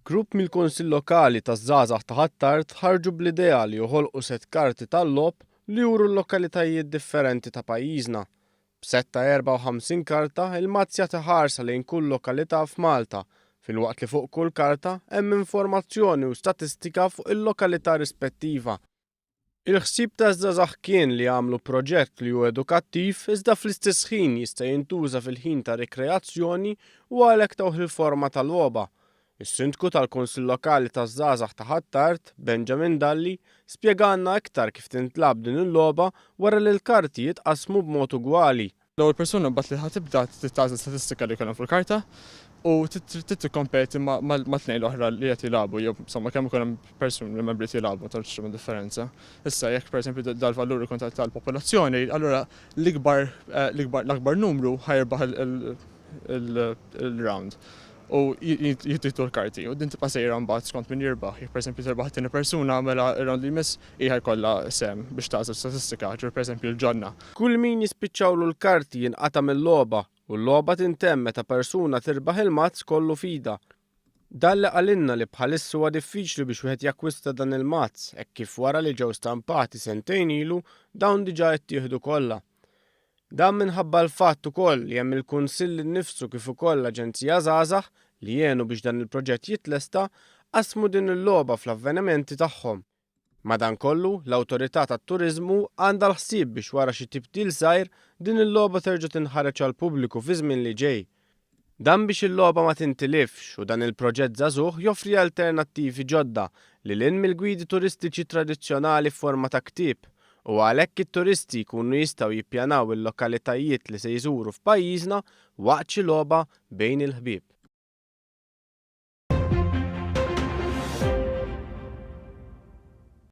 Grupp mill-Kunsill Lokali taż-żgħażagħ ta' Ħattart ħarġu bl-idea li joħolqu set karti tal-logħob li juru l-lokalitajiet differenti ta' pajjiżna. B'set ta' 54 karta, il-mazz jagħti ħarsa lejn kull lokalità f'Malta, filwaqt li fuq kull karta hemm informazzjoni u statistika fuq il-lokalità rispettiva. Il-ħsieb taż-żgħażagħ kien li jagħmlu proġett li hu edukattiv iżda fl-istess ħin jista' jintuża fil-ħin ta' rikreazzjoni u għalhekk tawħ il-forma tal-logħba. Is-Sindku tal-Kunsill Lokali taż-żgħażagħ ta' Ħattart, Benjamin Dalli, spjegana aktar kif tintlab din il-logħba wara li l-karti jitqasmu b'mod ugwali. L-ewwel persuna mbagħad li ħatibda titgħażel statistika li jkollha fil-karta u trid tikkompeti ma' tnejn l-oħra li qed jilagħbu jew insomma kemm ikun hemm persuni membri qed jilagħbu tal differenza. Issa jekk pereżempju dal-valur ikun tal-popolazzjoni, allura l-akbar numru ħajrbaħ il-round. U jittitu l-karti, u din tibqa' sejra mbagħad skont min jirbaħ. Jekk pereżempju terbaħ tieni persuna mela r-round li jmiss hija jkollha sem biex tagħżel statistika, ġifier pereżempju l-ġonna. Kull min jispiċċawlu l-karti jinqata' mill-logħba u l-logħba tintemm meta persuna tirbaħ il-mazz kollu fida. Dalli qalilna li bħalissa huwa diffiċli biex wieħed jakkwista dan il-mazz hekk kif wara li ġew stampati sentejn ilu dawn diġà ttieħdu kollha. Dan minħabba l-fatt ukoll li hemm il-Kunsill innifsu kif ukoll l-Aġenzija żgħażagħ li jgħenu biex dan il-proġett jitlesta qasmu din il-logħba fl-avvenimenti tagħhom. Madankollu l-Awtorità tat-Turiżmu għandha l-ħsieb biex wara xi tibdil żgħir din il-logħba terġa' tinħareġ għall-pubbliku fi żmien li ġej. Dan biex il-logħba ma tintilifx u dan il-proġett żagħżugħ joffri alternattivi ġodda lil hinn mill-gwidi turistiċi tradizzjonali f'forma ta' ktieb. U għalhekk it-turisti jkunu jistgħu jippjanaw il-lokalitajiet li se jżuru f'pajjiżna waqt xi logħba bejn il-ħbieb.